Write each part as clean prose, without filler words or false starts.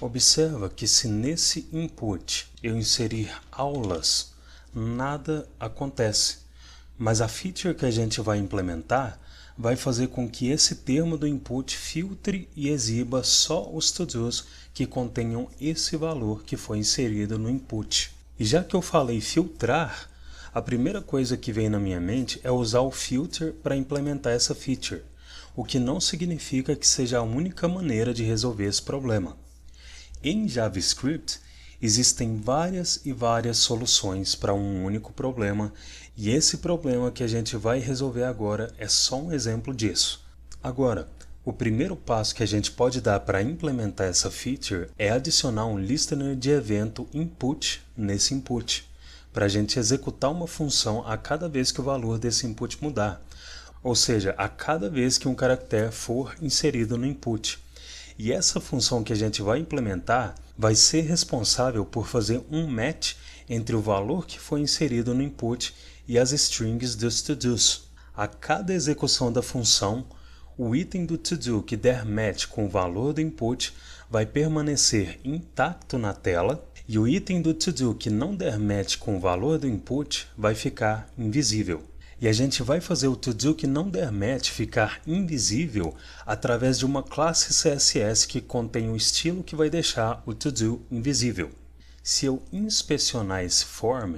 Observa que se nesse input eu inserir aulas, nada acontece, mas a feature que a gente vai implementar vai fazer com que esse termo do input filtre e exiba só os to-dos que contenham esse valor que foi inserido no input. E já que eu falei filtrar, a primeira coisa que vem na minha mente é usar o filter para implementar essa feature, o que não significa que seja a única maneira de resolver esse problema. Em JavaScript, existem várias e várias soluções para um único problema, e esse problema que a gente vai resolver agora é só um exemplo disso. Agora, o primeiro passo que a gente pode dar para implementar essa feature é adicionar um listener de evento input nesse input, para a gente executar uma função a cada vez que o valor desse input mudar, ou seja, a cada vez que um caractere for inserido no input. E essa função que a gente vai implementar vai ser responsável por fazer um match entre o valor que foi inserido no input e as strings dos to-dos. A cada execução da função, o item do to-do que der match com o valor do input vai permanecer intacto na tela e o item do to-do que não der match com o valor do input vai ficar invisível. E a gente vai fazer o to-do que não der match ficar invisível através de uma classe CSS que contém o estilo que vai deixar o to-do invisível. Se eu inspecionar esse form,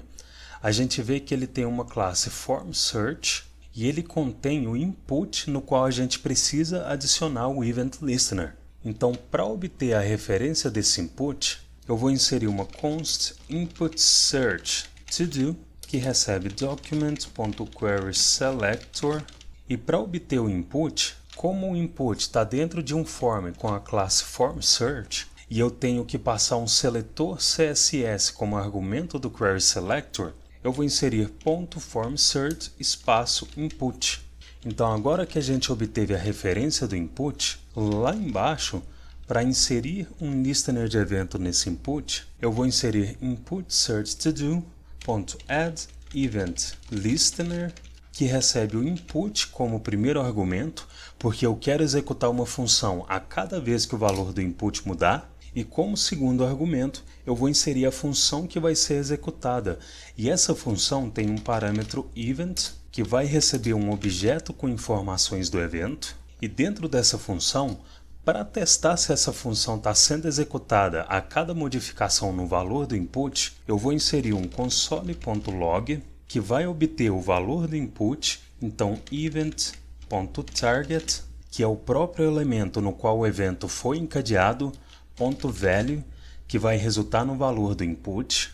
a gente vê que ele tem uma classe formSearch e ele contém o input no qual a gente precisa adicionar o event listener. Então, para obter a referência desse input, eu vou inserir uma const input search to-do que recebe document.querySelector, e para obter o input, como o input está dentro de um form com a classe formSearch e eu tenho que passar um seletor CSS como argumento do querySelector, eu vou inserir .formSearch espaço input. Então agora que a gente obteve a referência do input, lá embaixo, para inserir um listener de evento nesse input, eu vou inserir input_search_to_do.add event listener, que recebe o input como primeiro argumento, porque eu quero executar uma função a cada vez que o valor do input mudar, e como segundo argumento eu vou inserir a função que vai ser executada, e essa função tem um parâmetro event, que vai receber um objeto com informações do evento, e dentro dessa função, para testar se essa função está sendo executada a cada modificação no valor do input, eu vou inserir um console.log que vai obter o valor do input, então event.target, que é o próprio elemento no qual o evento foi encadeado, .value, que vai resultar no valor do input,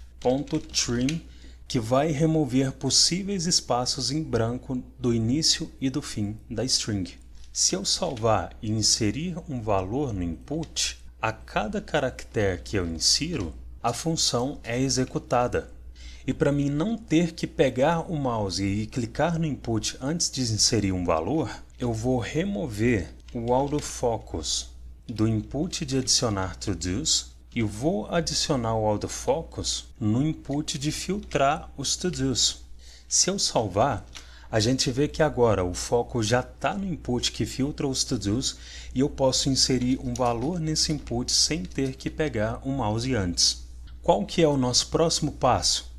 .trim, que vai remover possíveis espaços em branco do início e do fim da string. Se eu salvar e inserir um valor no input, a cada caractere que eu insiro, a função é executada. E para mim não ter que pegar o mouse e clicar no input antes de inserir um valor, eu vou remover o autofocus do input de adicionar to-dos e vou adicionar o autofocus no input de filtrar os to-dos. Se eu salvar, a gente vê que agora o foco já está no input que filtra os to-dos e eu posso inserir um valor nesse input sem ter que pegar o mouse antes. Qual que é o nosso próximo passo?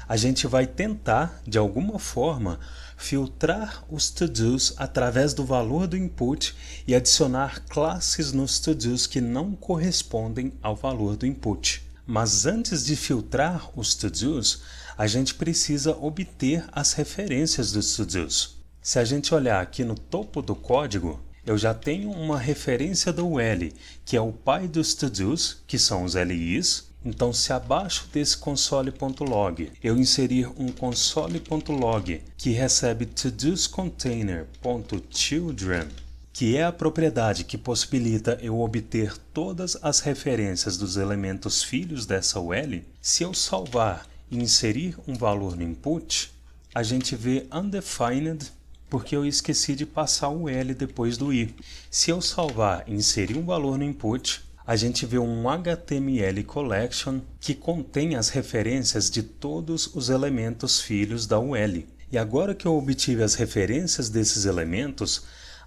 A gente vai tentar, de alguma forma, filtrar os to-dos através do valor do input e adicionar classes nos to-dos que não correspondem ao valor do input. Mas antes de filtrar os to-dos, a gente precisa obter as referências dos to-dos. Se a gente olhar aqui no topo do código, eu já tenho uma referência do UL, que é o pai dos to-dos, que são os LIs. Então, se abaixo desse console.log eu inserir um console.log que recebe todoscontainer.children, que é a propriedade que possibilita eu obter todas as referências dos elementos filhos dessa UL, se eu salvar e inserir um valor no input, a gente vê undefined porque eu esqueci de passar o L depois do I. Se eu salvar e inserir um valor no input, a gente vê um HTML collection que contém as referências de todos os elementos filhos da UL. E agora que eu obtive as referências desses elementos,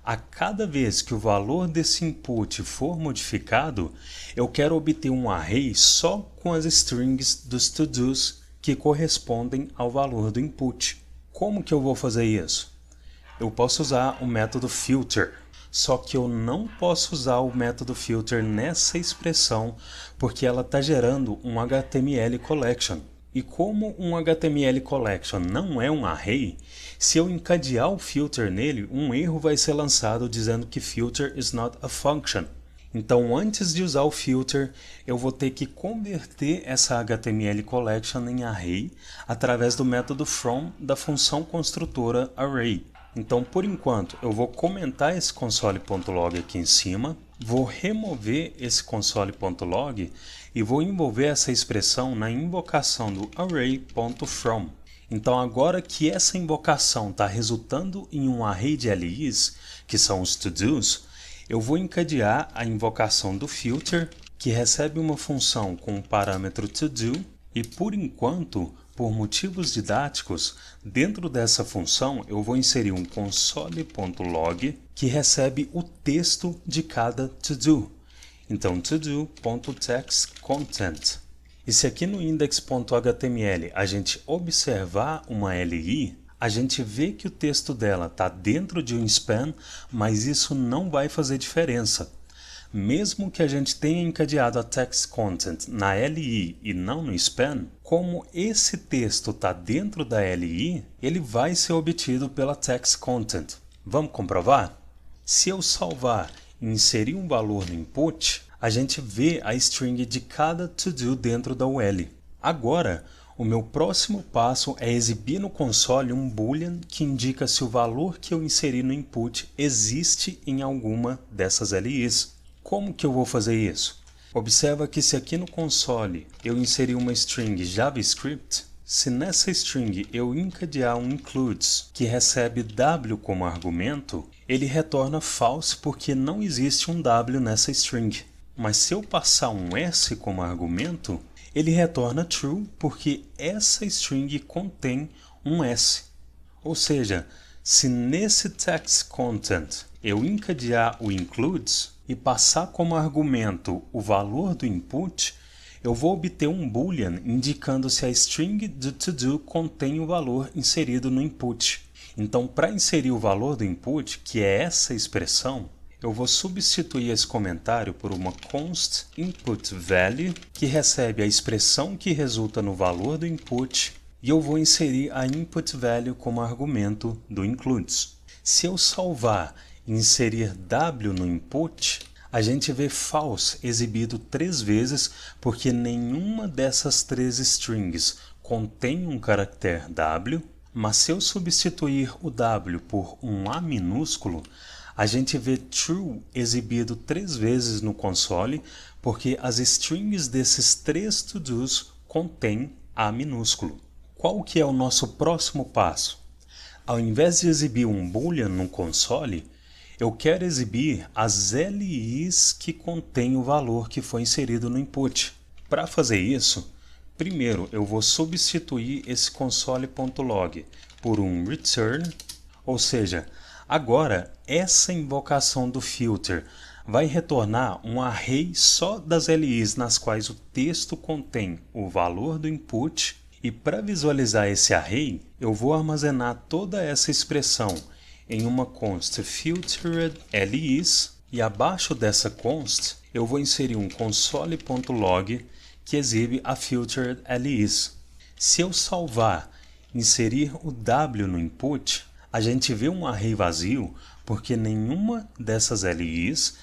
A cada vez que o valor desse input for modificado, eu quero obter um array só com as strings dos to-dos que correspondem ao valor do input. Como que eu vou fazer isso? Eu posso usar o método filter, só que eu não posso usar o método filter nessa expressão porque ela está gerando um HTML collection. E como um HTML collection não é um array, se eu encadear o filter nele, um erro vai ser lançado dizendo que filter is not a function. Então, antes de usar o filter, eu vou ter que converter essa HTML collection em array através do método from da função construtora array. Então, por enquanto, eu vou comentar esse console.log aqui em cima, vou remover esse console.log e vou envolver essa expressão na invocação do array.from. Então, agora que essa invocação está resultando em um array de LIs, que são os to-dos, eu vou encadear a invocação do filter, que recebe uma função com o parâmetro to-do, e por enquanto, por motivos didáticos, dentro dessa função eu vou inserir um console.log que recebe o texto de cada to-do. Então, todo.textContent. E se aqui no index.html a gente observar uma LI, a gente vê que o texto dela está dentro de um span, mas isso não vai fazer diferença. Mesmo que a gente tenha encadeado a text content na LI e não no span, como esse texto está dentro da LI, ele vai ser obtido pela text content. Vamos comprovar? Se eu salvar e inserir um valor no input, a gente vê a string de cada to-do dentro da UL. Agora, o meu próximo passo é exibir no console um boolean que indica se o valor que eu inseri no input existe em alguma dessas LIs. Como que eu vou fazer isso? Observa que se aqui no console eu inserir uma string JavaScript, se nessa string eu encadear um includes que recebe w como argumento, ele retorna false porque não existe um w nessa string. Mas se eu passar um s como argumento, ele retorna true porque essa string contém um s. Ou seja, se nesse text content eu encadear o includes e passar como argumento o valor do input, eu vou obter um boolean indicando se a string do to-do contém o valor inserido no input. Então, para inserir o valor do input, que é essa expressão, eu vou substituir esse comentário por uma const input value, que recebe a expressão que resulta no valor do input, e eu vou inserir a input value como argumento do includes. Se eu salvar e inserir w no input, a gente vê false exibido 3 vezes, porque nenhuma dessas 3 strings contém um caractere w, mas se eu substituir o w por um A minúsculo, a gente vê true exibido 3 vezes no console, porque as strings desses 3 to-dos contêm A minúsculo. Qual que é o nosso próximo passo? Ao invés de exibir um boolean no console, eu quero exibir as LIs que contêm o valor que foi inserido no input. Para fazer isso, primeiro eu vou substituir esse console.log por um return, ou seja, agora essa invocação do filter vai retornar um array só das LIs nas quais o texto contém o valor do input, e para visualizar esse array, eu vou armazenar toda essa expressão em uma const filtered LIs, e abaixo dessa const eu vou inserir um console.log que exibe a filtered LIs. Se eu salvar e inserir o w no input, a gente vê um array vazio porque nenhuma dessas LIs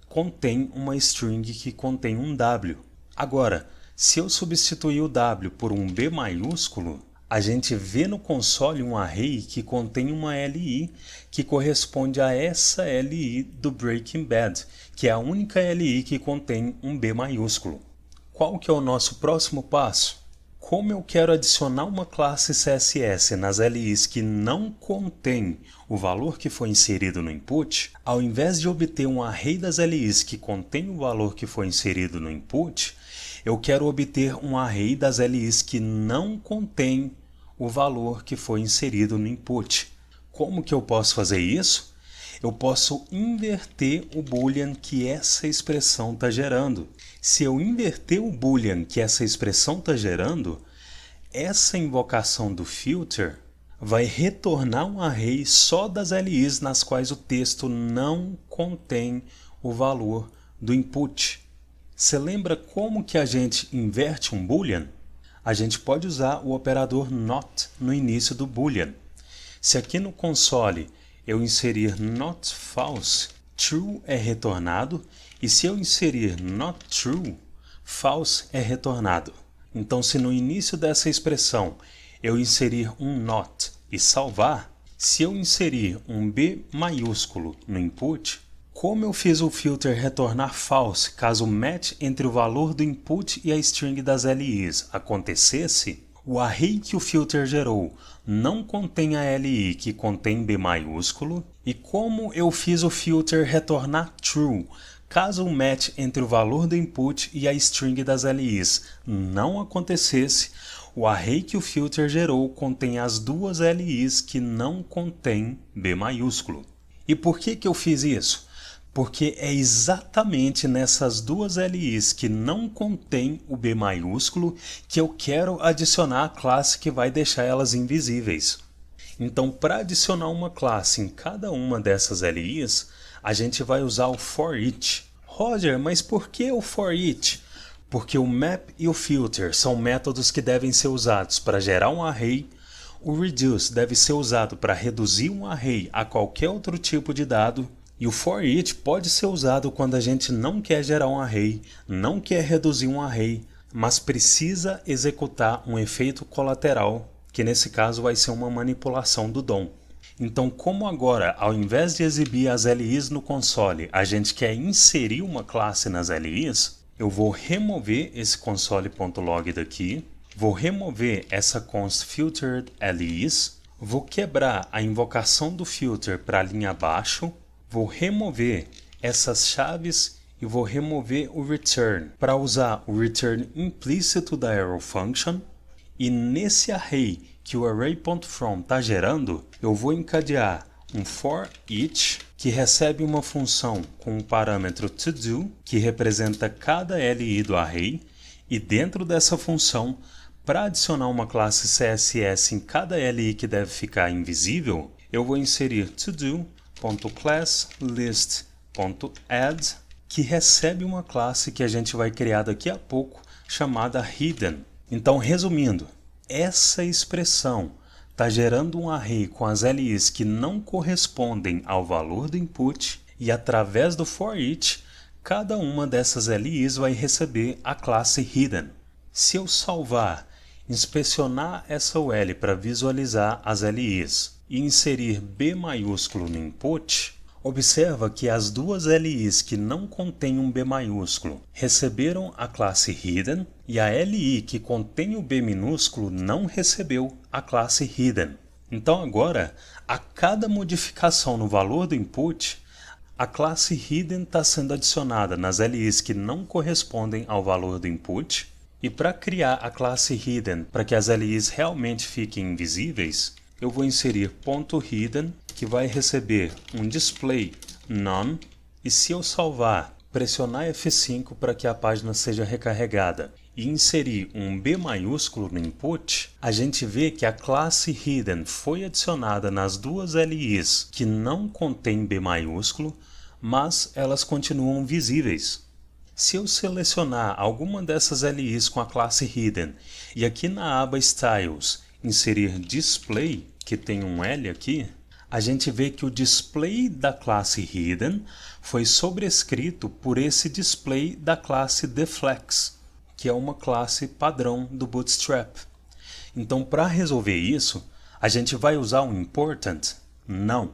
contém uma string que contém um w. Agora, se eu substituir o w por um b maiúsculo, a gente vê no console um array que contém uma LI que corresponde a essa LI do Breaking Bad, que é a única LI que contém um B maiúsculo. Qual que é o nosso próximo passo? Como eu quero adicionar uma classe CSS nas LIs que não contém o valor que foi inserido no input, ao invés de obter um array das LIs que contém o valor que foi inserido no input, eu quero obter um array das LIs que não contém o valor que foi inserido no input. Como que eu posso fazer isso? eu posso inverter o boolean que essa expressão está gerando. Se eu inverter o boolean que essa expressão está gerando, essa invocação do filter vai retornar um array só das LIs nas quais o texto não contém o valor do input. Você lembra como que a gente inverte um boolean? A gente pode usar o operador not no início do boolean. Se aqui no console eu inserir not false, true é retornado, e se eu inserir not true, false é retornado. Então, se no início dessa expressão eu inserir um not e salvar, se eu inserir um B maiúsculo no input, como eu fiz o filter retornar false caso o match entre o valor do input e a string das LIs acontecesse, o array que o filter gerou não contém a LI que contém B maiúsculo, e como eu fiz o filter retornar true caso o match entre o valor do input e a string das LIs não acontecesse, o array que o filter gerou contém as duas LIs que não contém B maiúsculo. E por que eu fiz isso? Porque é exatamente nessas duas LIs que não contém o B maiúsculo que eu quero adicionar a classe que vai deixar elas invisíveis. Então, para adicionar uma classe em cada uma dessas LIs, a gente vai usar o for-each. Roger, mas por que o for-each? Porque o map e o filter são métodos que devem ser usados para gerar um array, o reduce deve ser usado para reduzir um array a qualquer outro tipo de dado, e o for-each pode ser usado quando a gente não quer gerar um array, não quer reduzir um array, mas precisa executar um efeito colateral, que nesse caso vai ser uma manipulação do DOM. Então, como agora, ao invés de exibir as LIs no console, a gente quer inserir uma classe nas LIs, eu vou remover esse console.log daqui, vou remover essa const filtered LIs, vou quebrar a invocação do filter para a linha abaixo, vou remover essas chaves e vou remover o return para usar o return implícito da arrow function, e nesse array que o array.from está gerando, eu vou encadear um for each que recebe uma função com o parâmetro todo, que representa cada LI do array, e dentro dessa função, para adicionar uma classe CSS em cada LI que deve ficar invisível, eu vou inserir todo.classList.add, que recebe uma classe que a gente vai criar daqui a pouco, chamada hidden. Então, resumindo, essa expressão está gerando um array com as LIs que não correspondem ao valor do input, e através do for-each, cada uma dessas LIs vai receber a classe hidden. Se eu salvar, inspecionar essa UL para visualizar as LIs e inserir B maiúsculo no input, observa que as duas LIs que não contêm um B maiúsculo receberam a classe hidden, e a LI que contém o B minúsculo não recebeu a classe hidden. Então agora, a cada modificação no valor do input, a classe hidden está sendo adicionada nas LIs que não correspondem ao valor do input, e para criar a classe hidden para que as LIs realmente fiquem invisíveis, eu vou inserir .hidden, que vai receber um display none, e se eu salvar, pressionar F5 para que a página seja recarregada e inserir um B maiúsculo no input, a gente vê que a classe hidden foi adicionada nas duas LIs que não contêm B maiúsculo, mas elas continuam visíveis. Se eu selecionar alguma dessas LIs com a classe hidden e aqui na aba Styles inserir display, que tem um L aqui, a gente vê que o display da classe hidden foi sobrescrito por esse display da classe deflex, que é uma classe padrão do Bootstrap. Então, para resolver isso, a gente vai usar um important? Não.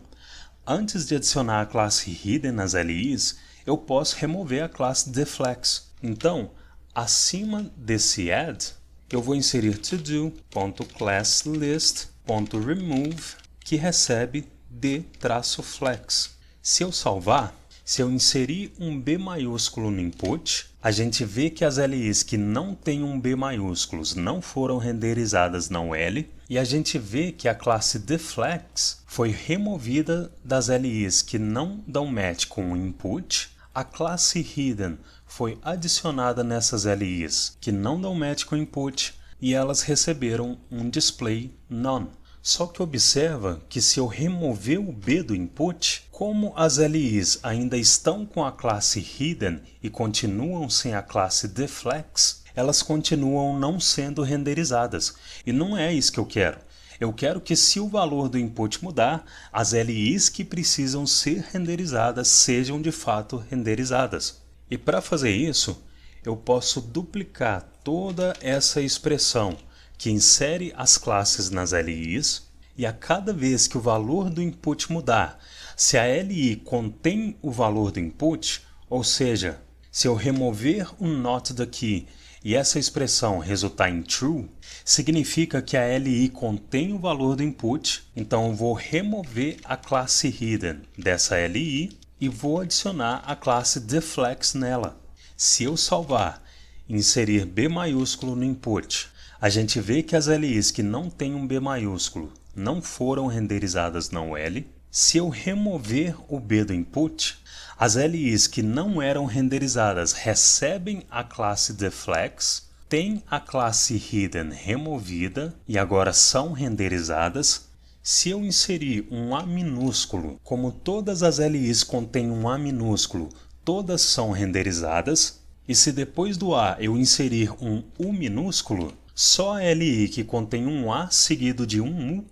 Antes de adicionar a classe hidden nas LIs, eu posso remover a classe deflex. Então, acima desse add, eu vou inserir todo.classList.remove, que recebe d-flex. Se eu salvar, Se eu inserir um B maiúsculo no input, a gente vê que as LIs que não têm um B maiúsculos não foram renderizadas na UL, e a gente vê que a classe Deflex foi removida das LIs que não dão match com o input. A classe Hidden foi adicionada nessas LIs que não dão match com o input, e elas receberam um display none. Só que observa que se eu remover o B do input, como as LIs ainda estão com a classe Hidden e continuam sem a classe Deflex, elas continuam não sendo renderizadas. E não é isso que eu quero. Eu quero que, se o valor do input mudar, as LIs que precisam ser renderizadas sejam de fato renderizadas. E para fazer isso, eu posso duplicar toda essa expressão que insere as classes nas LIs, e a cada vez que o valor do input mudar, se a LI contém o valor do input, ou seja, se eu remover o not daqui e essa expressão resultar em true, significa que a LI contém o valor do input, então eu vou remover a classe hidden dessa LI e vou adicionar a classe deflex nela. Se eu salvar e inserir B maiúsculo no input, a gente vê que as LIs que não têm um B maiúsculo não foram renderizadas na UL. Se eu remover o B do input, as LIs que não eram renderizadas recebem a classe Deflex, têm a classe Hidden removida e agora são renderizadas. Se eu inserir um A minúsculo, como todas as LIs contêm um A minúsculo, todas são renderizadas. E se depois do A eu inserir um U minúsculo, só a LI que contém um A seguido de um U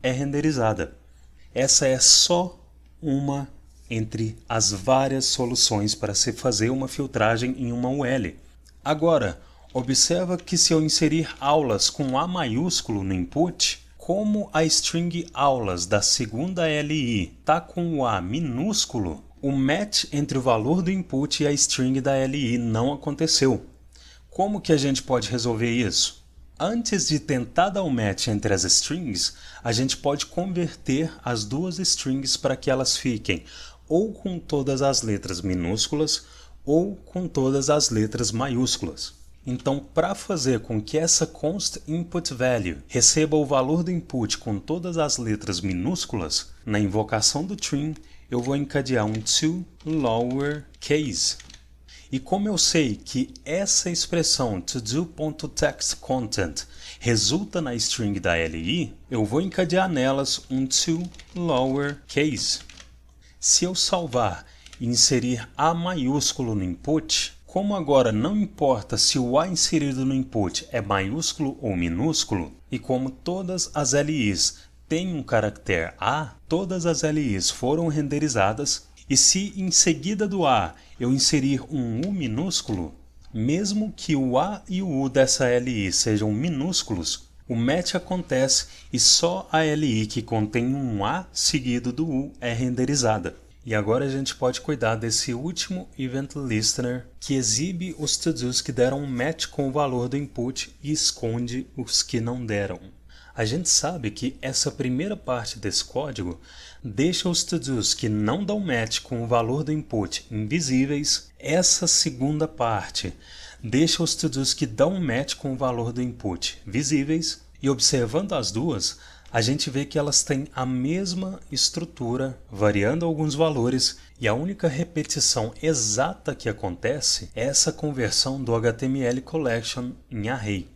é renderizada. Essa é só uma entre as várias soluções para se fazer uma filtragem em uma UL. Agora, observa que se eu inserir aulas com A maiúsculo no input, como a string aulas da segunda LI está com o A minúsculo, o match entre o valor do input e a string da LI não aconteceu. Como que a gente pode resolver isso? Antes de tentar dar um match entre as strings, a gente pode converter as duas strings para que elas fiquem ou com todas as letras minúsculas ou com todas as letras maiúsculas. Então, para fazer com que essa const input value receba o valor do input com todas as letras minúsculas, na invocação do trim, eu vou encadear um to lowercase. E como eu sei que essa expressão todo.textContent resulta na string da LI, eu vou encadear nelas um to lowercase. Se eu salvar e inserir A maiúsculo no input, como agora não importa se o A inserido no input é maiúsculo ou minúsculo, e como todas as LIs têm um caractere A, todas as LIs foram renderizadas. E se em seguida do A eu inserir um U minúsculo, mesmo que o A e o U dessa LI sejam minúsculos, o match acontece e só a LI que contém um A seguido do U é renderizada. E agora a gente pode cuidar desse último Event Listener que exibe os to-dos que deram um match com o valor do input e esconde os que não deram. A gente sabe que essa primeira parte desse código deixa os to-dos que não dão match com o valor do input invisíveis. Essa segunda parte deixa os to-dos que dão match com o valor do input visíveis. E observando as duas, a gente vê que elas têm a mesma estrutura, variando alguns valores, e a única repetição exata que acontece é essa conversão do HTML Collection em array.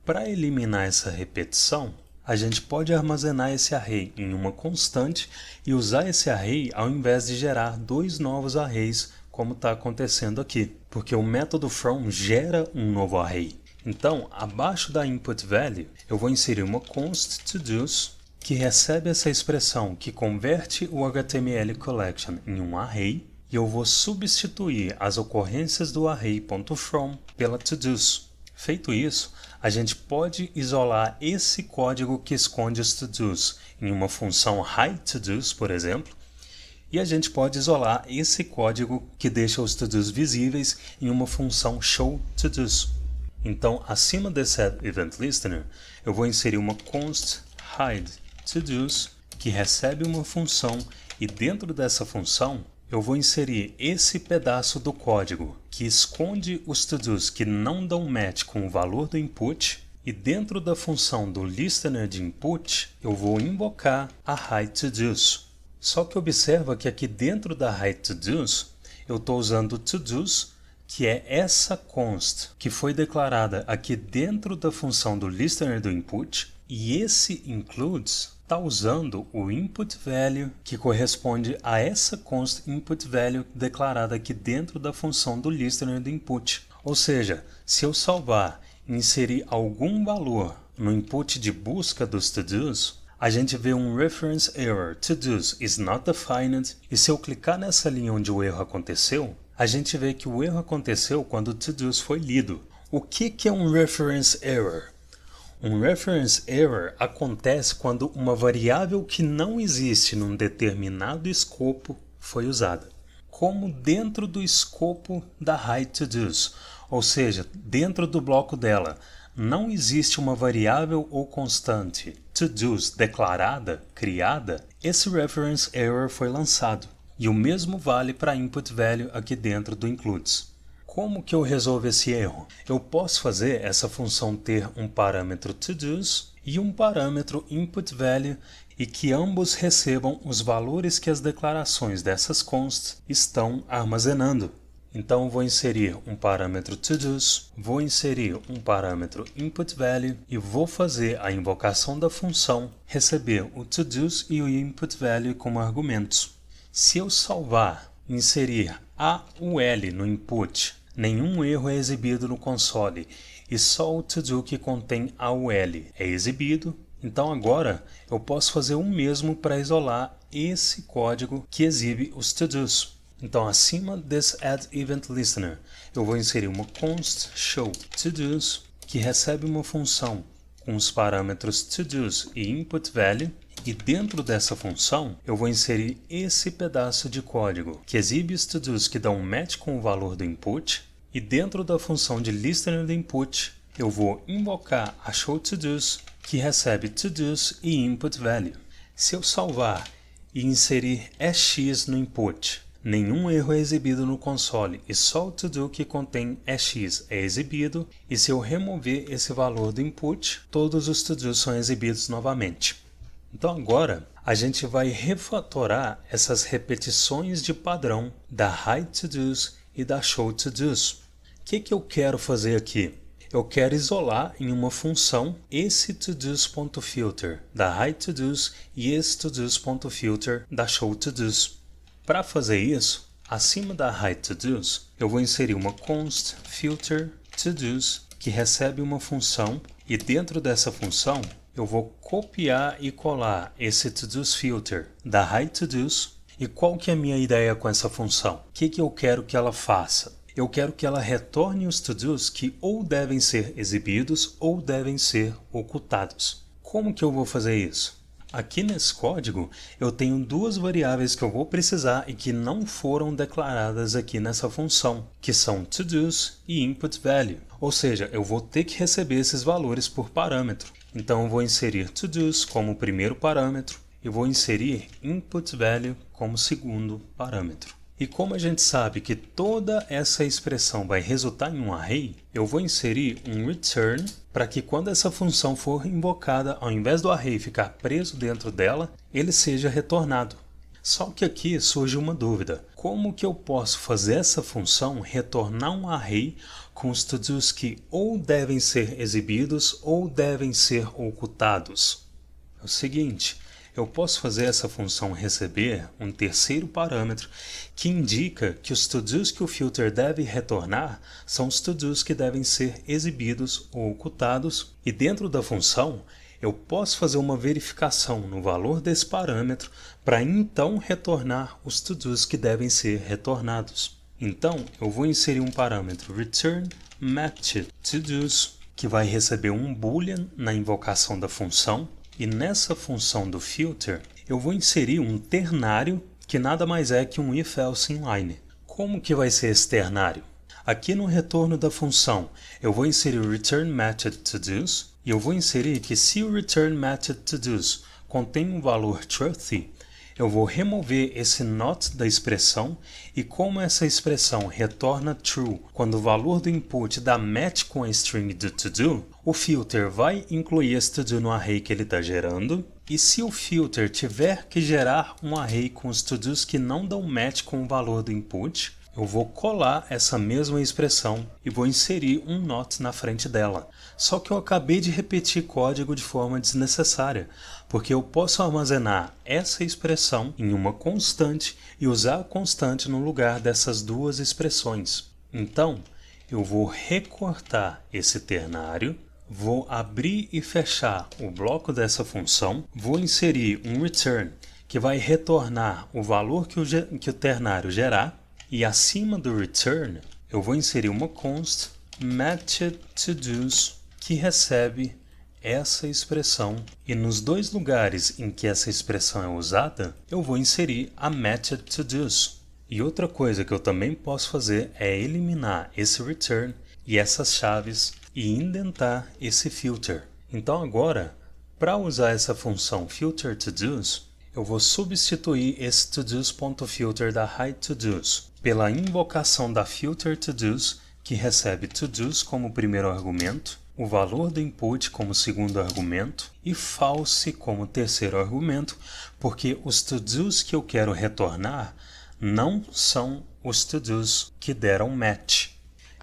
Para eliminar essa repetição, a gente pode armazenar esse array em uma constante e usar esse array ao invés de gerar dois novos arrays, como está acontecendo aqui, porque o método from gera um novo array. Então, abaixo da input value, eu vou inserir uma const todos que recebe essa expressão que converte o HTML collection em um array, e eu vou substituir as ocorrências do array.from pela todos. Feito isso, a gente pode isolar esse código que esconde os to-dos em uma função hide to-dos, por exemplo, e a gente pode isolar esse código que deixa os to-dos visíveis em uma função show to-dos. Então, acima desse event listener, eu vou inserir uma const hide to-dos que recebe uma função, e dentro dessa função eu vou inserir esse pedaço do código que esconde os to-dos que não dão match com o valor do input, e dentro da função do listener de input, eu vou invocar a hideToDos. Só que observa que aqui dentro da hideToDos, eu estou usando toDos, que é essa const que foi declarada aqui dentro da função do listener do input, e esse includes está usando o input value que corresponde a essa const input value declarada aqui dentro da função do listener do input. Ou seja, se eu salvar e inserir algum valor no input de busca dos to-dos, a gente vê um reference error, to-dos is not defined, e se eu clicar nessa linha onde o erro aconteceu, a gente vê que o erro aconteceu quando o to-dos foi lido. O que é um reference error? Um reference error acontece quando uma variável que não existe num determinado escopo foi usada, como dentro do escopo da hideToDos, ou seja, dentro do bloco dela, não existe uma variável ou constante toDos declarada, criada, esse reference error foi lançado. E o mesmo vale para input value aqui dentro do includes. Como que eu resolvo esse erro? Eu posso fazer essa função ter um parâmetro toDos e um parâmetro input value e que ambos recebam os valores que as declarações dessas consts estão armazenando. Então, vou inserir um parâmetro toDos, vou inserir um parâmetro input value e vou fazer a invocação da função receber o toDos e o input value como argumentos. Se eu salvar e inserir AUL no input, nenhum erro é exibido no console e só o to-do que contém AUL é exibido. Então agora eu posso fazer o mesmo para isolar esse código que exibe os to-dos. Então acima desse add event listener eu vou inserir uma const show to-dos que recebe uma função com os parâmetros to-dos e input value. E dentro dessa função, eu vou inserir esse pedaço de código que exibe os to-dos que dão match com o valor do input. E dentro da função de listener do input, eu vou invocar a showToDos que recebe to-dos e input value. Se eu salvar e inserir EX no input, nenhum erro é exibido no console e só o to-do que contém EX é exibido. E se eu remover esse valor do input, todos os to-dos são exibidos novamente. Então agora a gente vai refatorar essas repetições de padrão da hideToDos e da showToDos. O que eu quero fazer aqui? Eu quero isolar em uma função esse toDos.filter da hideToDos e esse toDos.filter da showToDos. Para fazer isso, acima da hideToDos, eu vou inserir uma const filter toDos que recebe uma função e dentro dessa função eu vou copiar e colar esse toDos filter da hideToDos. E qual que é a minha ideia com essa função? O que eu quero que ela faça? Eu quero que ela retorne os to-dos que ou devem ser exibidos ou devem ser ocultados. Como que eu vou fazer isso? Aqui nesse código eu tenho duas variáveis que eu vou precisar e que não foram declaradas aqui nessa função, que são toDos e input value. Ou seja, eu vou ter que receber esses valores por parâmetro. Então eu vou inserir toDos como primeiro parâmetro e vou inserir input value como segundo parâmetro. E como a gente sabe que toda essa expressão vai resultar em um array, eu vou inserir um return para que quando essa função for invocada, ao invés do array ficar preso dentro dela, ele seja retornado. Só que aqui surge uma dúvida. Como que eu posso fazer essa função retornar um array com os to-dos que ou devem ser exibidos ou devem ser ocultados? É o seguinte, eu posso fazer essa função receber um terceiro parâmetro que indica que os to-dos que o filter deve retornar são os to-dos que devem ser exibidos ou ocultados. E dentro da função, eu posso fazer uma verificação no valor desse parâmetro para então retornar os to-dos que devem ser retornados. Então, eu vou inserir um parâmetro return matched toDos que vai receber um boolean na invocação da função. E nessa função do filter, eu vou inserir um ternário que nada mais é que um if-else inline. Como que vai ser esse ternário? Aqui no retorno da função, eu vou inserir o return matched toDos e eu vou inserir que se o return matched toDos contém um valor truthy, eu vou remover esse not da expressão e como essa expressão retorna true quando o valor do input dá match com a string do to-do, o filter vai incluir esse to-do no array que ele está gerando. E se o filter tiver que gerar um array com os to-dos que não dão match com o valor do input, eu vou colar essa mesma expressão e vou inserir um not na frente dela. Só que eu acabei de repetir código de forma desnecessária, porque eu posso armazenar essa expressão em uma constante e usar a constante no lugar dessas duas expressões. Então, eu vou recortar esse ternário, vou abrir e fechar o bloco dessa função, vou inserir um return que vai retornar o valor que o ternário gerar, e acima do return eu vou inserir uma const matched todos que recebe essa expressão, e nos dois lugares em que essa expressão é usada eu vou inserir a matched todos. E outra coisa que eu também posso fazer é eliminar esse return e essas chaves e indentar esse filter. Então agora, para usar essa função filter todos, eu vou substituir esse todos.filter da hideTodos pela invocação da filter todos, que recebe todos como primeiro argumento, o valor do input como segundo argumento e false como terceiro argumento, porque os todos que eu quero retornar não são os todos que deram match.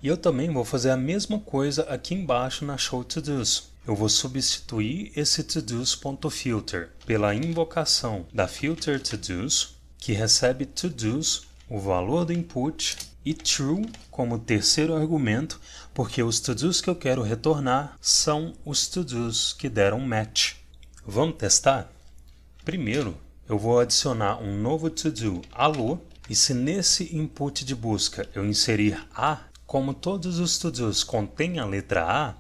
E eu também vou fazer a mesma coisa aqui embaixo na showTodos. Eu vou substituir esse todos.filter pela invocação da filter todos, que recebe todos, o valor do input, e true como terceiro argumento, porque os todos que eu quero retornar são os todos que deram match. Vamos testar? Primeiro, eu vou adicionar um novo to-do alô, e se nesse input de busca eu inserir A, como todos os to-dos contêm a letra A,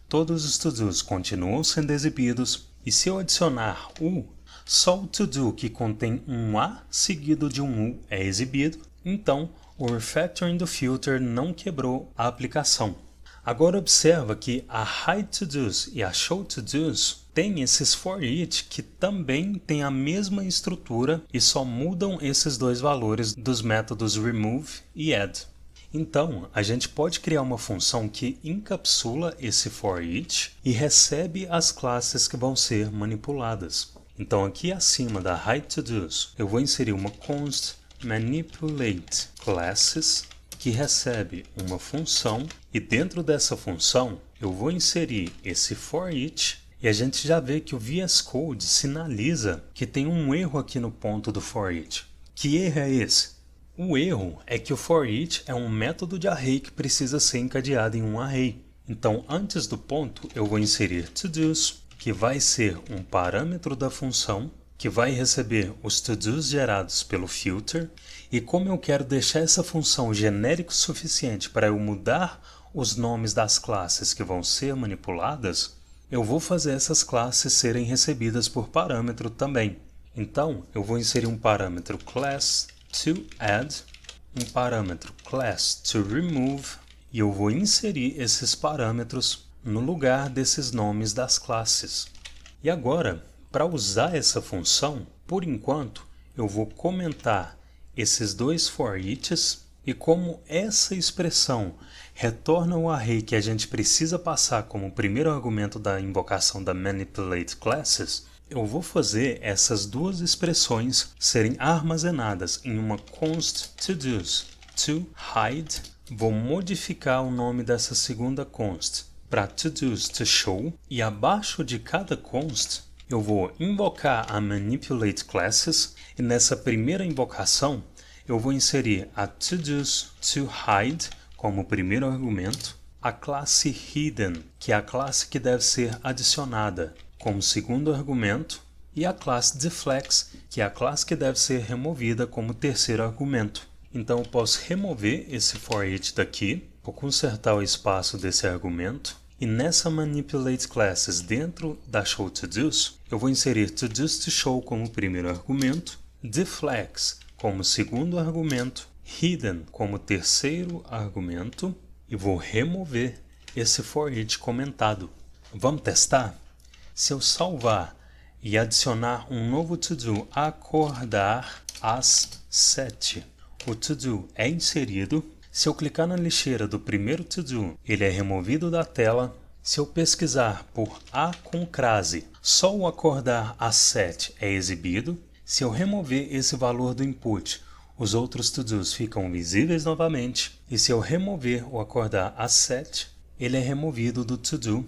todos os to-dos continuam sendo exibidos, e se eu adicionar U, só o to-do que contém um A seguido de um U é exibido, então o refactoring do filter não quebrou a aplicação. Agora observa que a hideTodos e a showTodos têm esses for each que também têm a mesma estrutura e só mudam esses dois valores dos métodos remove e add. Então, a gente pode criar uma função que encapsula esse for each e recebe as classes que vão ser manipuladas. Então, aqui acima da hideTodos, eu vou inserir uma const manipulate classes que recebe uma função, e dentro dessa função eu vou inserir esse for each, e a gente já vê que o VS Code sinaliza que tem um erro aqui no ponto do for each. Que erro é esse? O erro é que o for each é um método de array que precisa ser encadeado em um array. Então, antes do ponto, eu vou inserir todos, que vai ser um parâmetro da função, que vai receber os todos gerados pelo filter, e como eu quero deixar essa função genérica o suficiente para eu mudar os nomes das classes que vão ser manipuladas, eu vou fazer essas classes serem recebidas por parâmetro também. Então, eu vou inserir um parâmetro class to add, um parâmetro class to remove, e eu vou inserir esses parâmetros no lugar desses nomes das classes. E agora, para usar essa função, por enquanto, eu vou comentar esses dois for eachs, e como essa expressão retorna o array que a gente precisa passar como primeiro argumento da invocação da manipulate classes, eu vou fazer essas duas expressões serem armazenadas em uma const todos to hide. Vou modificar o nome dessa segunda const para todos to show, e abaixo de cada const eu vou invocar a manipulate classes, e nessa primeira invocação eu vou inserir a todos to hide como primeiro argumento, a classe hidden, que é a classe que deve ser adicionada, como segundo argumento, e a classe deflex, que é a classe que deve ser removida como terceiro argumento. Então eu posso remover esse for each daqui, vou consertar o espaço desse argumento, e nessa manipulate classes dentro da showTodos, eu vou inserir todos to show como primeiro argumento, deflex como segundo argumento, hidden como terceiro argumento, e vou remover esse for each comentado. Vamos testar? Se eu salvar e adicionar um novo to-do, acordar às 7. O to-do é inserido. Se eu clicar na lixeira do primeiro to-do, ele é removido da tela. Se eu pesquisar por A com crase, só o acordar às 7 é exibido. Se eu remover esse valor do input, os outros to-dos ficam visíveis novamente. E se eu remover o acordar às 7, ele é removido do to-do.